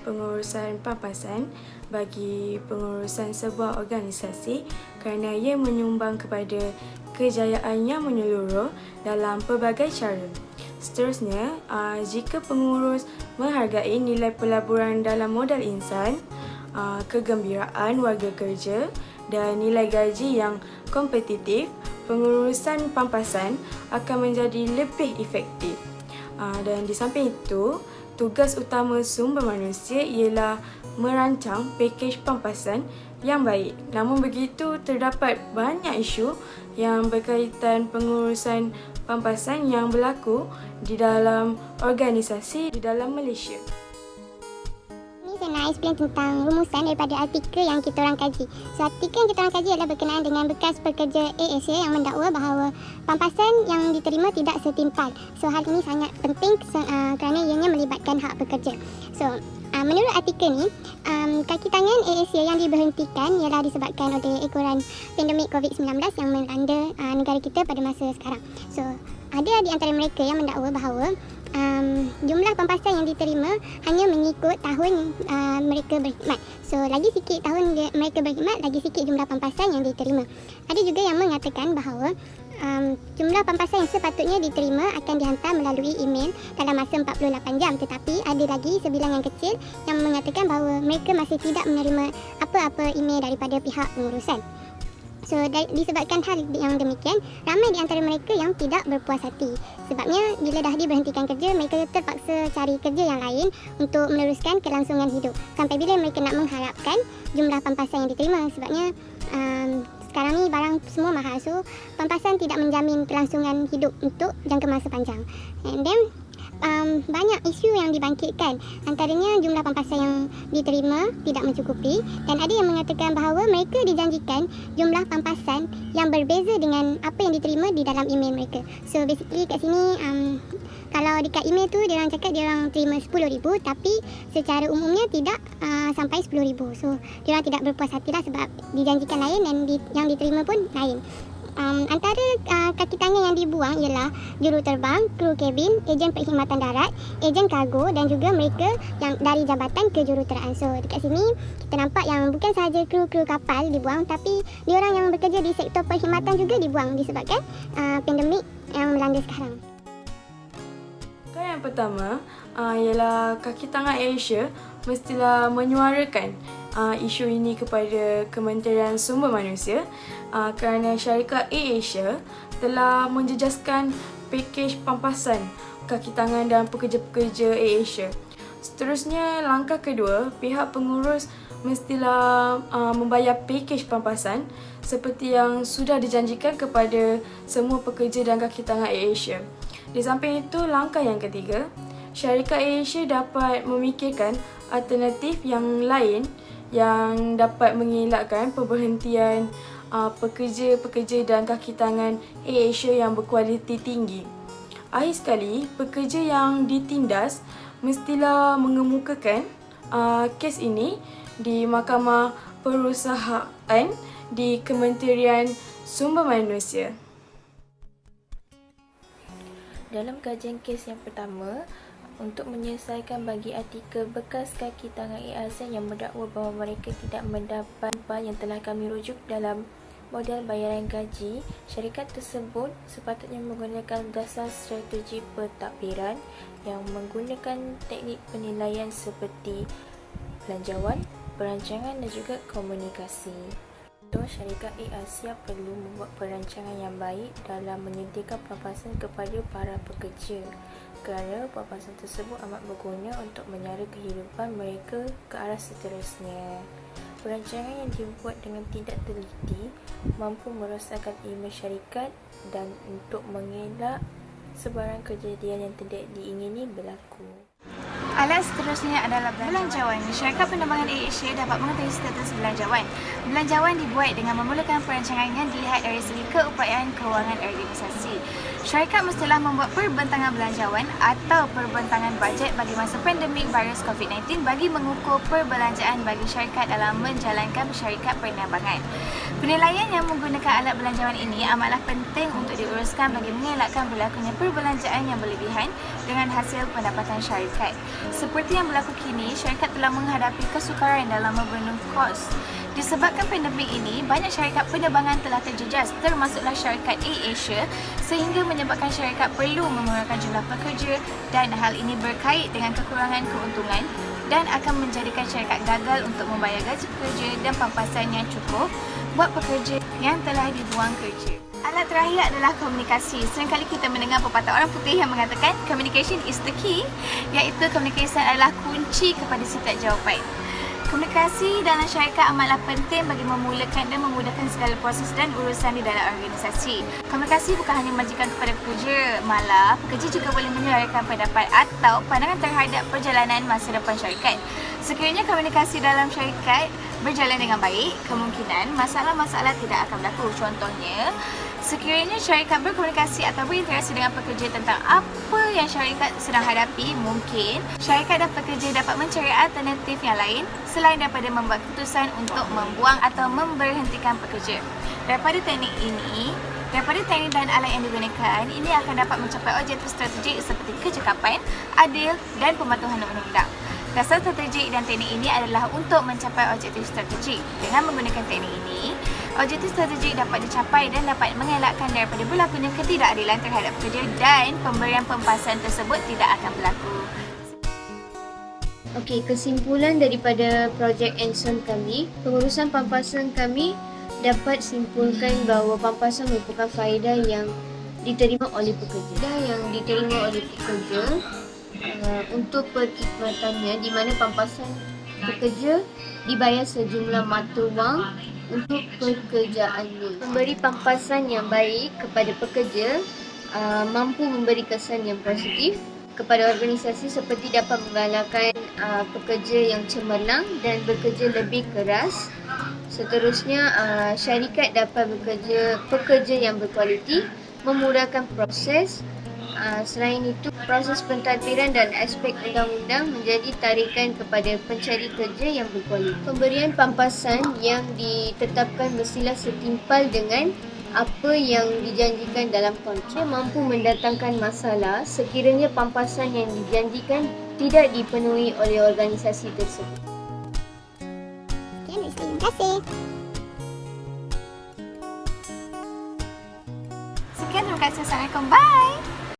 pengurusan pampasan bagi pengurusan sebuah organisasi kerana ia menyumbang kepada kejayaan yang menyeluruh dalam pelbagai cara. Seterusnya, jika pengurus menghargai nilai pelaburan dalam modal insan, kegembiraan warga kerja dan nilai gaji yang kompetitif, pengurusan pampasan akan menjadi lebih efektif. Dan di samping itu, tugas utama sumber manusia ialah merancang pakej pampasan yang baik. Namun begitu, terdapat banyak isu yang berkaitan pengurusan pampasan yang berlaku di dalam organisasi di dalam Malaysia. Ni saya nak explain tentang rumusan daripada artikel yang kita orang kaji. So, artikel yang kita orang kaji adalah berkenaan dengan bekas pekerja ASA yang mendakwa bahawa pampasan yang diterima tidak setimpal. So, hal ini sangat penting kerana ianya melibatkan hak pekerja. So, menurut artikel ni, kaki tangan ASA yang diberhentikan ialah disebabkan oleh ekoran pandemik COVID-19 yang melanda negara kita pada masa sekarang. So, ada di antara mereka yang mendakwa bahawa jumlah pampasan yang diterima hanya mengikut tahun mereka berkhidmat. So, lagi sikit tahun mereka berkhidmat, lagi sikit jumlah pampasan yang diterima. Ada juga yang mengatakan bahawa jumlah pampasan yang sepatutnya diterima akan dihantar melalui email dalam masa 48 jam. Tetapi ada lagi sebilangan kecil yang mengatakan bahawa mereka masih tidak menerima apa-apa email daripada pihak pengurusan. So, disebabkan hal yang demikian, ramai di antara mereka yang tidak berpuas hati. Sebabnya, bila dah diberhentikan kerja, mereka terpaksa cari kerja yang lain untuk meneruskan kelangsungan hidup. Sampai bila mereka nak mengharapkan jumlah pampasan yang diterima. Sebabnya, sekarang ni barang semua mahal. So, pampasan tidak menjamin kelangsungan hidup untuk jangka masa panjang. And then, banyak isu yang dibangkitkan. Antaranya jumlah pampasan yang diterima tidak mencukupi dan ada yang mengatakan bahawa mereka dijanjikan jumlah pampasan yang berbeza dengan apa yang diterima di dalam email mereka. So basically kat sini kalau dekat email tu dia orang cakap dia orang terima 10,000 tapi secara umumnya tidak sampai 10,000. So dia orang tidak berpuas hatilah sebab dijanjikan lain dan yang diterima pun lain. Antara kaki tangan yang dibuang ialah juruterbang, kru kabin, ejen perkhidmatan darat, ejen kargo dan juga mereka yang dari jabatan ke juruteraan. So dekat sini kita nampak yang bukan sahaja kru-kru kapal dibuang tapi diorang yang bekerja di sektor perkhidmatan juga dibuang disebabkan pandemik yang melanda sekarang. Yang pertama ialah kaki tangan Asia mestilah menyuarakan isu ini kepada Kementerian Sumber Manusia kerana syarikat AirAsia telah menjejaskan pakej pampasan kaki tangan dan pekerja-pekerja AirAsia. Seterusnya, langkah kedua, pihak pengurus mestilah membayar pakej pampasan seperti yang sudah dijanjikan kepada semua pekerja dan kaki tangan AirAsia. Di samping itu, langkah yang ketiga, syarikat AirAsia dapat memikirkan alternatif yang lain yang dapat mengelakkan pemberhentian pekerja-pekerja dan kaki tangan AirAsia yang berkualiti tinggi. Akhir sekali, pekerja yang ditindas mestilah mengemukakan kes ini di Mahkamah Perusahaan di Kementerian Sumber Manusia. Dalam kajian kes yang pertama, untuk menyelesaikan bagi artikel bekas kaki tangan ASN yang mendakwa bahawa mereka tidak mendapat yang telah kami rujuk dalam model bayaran gaji, syarikat tersebut sepatutnya menggunakan dasar strategi pentadbiran yang menggunakan teknik penilaian seperti belanjawan, perancangan dan juga komunikasi. Syarikat Air perlu membuat perancangan yang baik dalam menyediakan pampasan kepada para pekerja kerana pampasan tersebut amat berguna untuk menyara kehidupan mereka ke arah seterusnya. Perancangan yang dibuat dengan tidak teliti mampu merosakkan imej syarikat dan untuk mengelak sebarang kejadian yang tidak diingini berlaku. Alat seterusnya adalah belanjawan. Syarikat penerbangan AirAsia dapat mengetahui status belanjawan. Belanjawan dibuat dengan memulakan perancangan yang dilihat dari segi keupayaan kewangan organisasi. Syarikat mestilah membuat perbentangan belanjawan atau perbentangan bajet bagi masa pandemik virus COVID-19 bagi mengukur perbelanjaan bagi syarikat dalam menjalankan syarikat penerbangan. Penilaian yang menggunakan alat belanjawan ini amatlah penting untuk diuruskan bagi mengelakkan berlakunya perbelanjaan yang berlebihan dengan hasil pendapatan syarikat. Seperti yang berlaku kini, syarikat telah menghadapi kesukaran dalam membendung kos. Disebabkan pandemik ini, banyak syarikat penerbangan telah terjejas, termasuklah syarikat AirAsia, sehingga menyebabkan syarikat perlu mengurangkan jumlah pekerja dan hal ini berkait dengan kekurangan keuntungan dan akan menjadikan syarikat gagal untuk membayar gaji pekerja dan pampasan yang cukup buat pekerja yang telah dibuang kerja. Alat terakhir adalah komunikasi. Seringkali kita mendengar pepatah orang putih yang mengatakan communication is the key, iaitu komunikasi adalah kunci kepada setiap jawapan. Komunikasi dalam syarikat amatlah penting bagi memulakan dan memudahkan segala proses dan urusan di dalam organisasi. Komunikasi bukan hanya majikan kepada pekerja, malah pekerja juga boleh menyuarakan pendapat atau pandangan terhadap perjalanan masa depan syarikat. Sekiranya komunikasi dalam syarikat berjalan dengan baik, kemungkinan masalah-masalah tidak akan berlaku. Contohnya, sekiranya syarikat berkomunikasi atau berinteraksi dengan pekerja tentang apa yang syarikat sedang hadapi, mungkin syarikat dan pekerja dapat mencari alternatif yang lain selain daripada membuat keputusan untuk membuang atau memberhentikan pekerja. Daripada teknik dan alat yang digunakan, ini akan dapat mencapai objektif strategik seperti kecekapan, adil dan pematuhan undang-undang. Dasar strategik dan teknik ini adalah untuk mencapai objektif strategik. Dengan menggunakan teknik ini, objektif strategik dapat dicapai dan dapat mengelakkan daripada berlakunya ketidakadilan terhadap pekerja dan pemberian pempasan tersebut tidak akan berlaku. Okey, kesimpulan daripada projek Anson kami, pengurusan pampasan kami dapat simpulkan bahawa pampasan merupakan faedah yang diterima oleh pekerja. Yang diterima oleh pekerja untuk perkhidmatannya, di mana pampasan pekerja dibayar sejumlah mata wang untuk pekerjaannya. Memberi pampasan yang baik kepada pekerja mampu memberi kesan yang positif kepada organisasi seperti dapat menggalakkan pekerja yang cemerlang dan bekerja lebih keras. Seterusnya, syarikat dapat pekerja yang berkualiti, memudahkan proses. Selain itu, proses pentadbiran dan aspek undang-undang menjadi tarikan kepada pencari kerja yang berkualiti. Pemberian pampasan yang ditetapkan mestilah setimpal dengan apa yang dijanjikan dalam kontrak. Mampu mendatangkan masalah sekiranya pampasan yang dijanjikan tidak dipenuhi oleh organisasi tersebut. Terima kasih. Sekian, terima kasih. Assalamualaikum. Bye.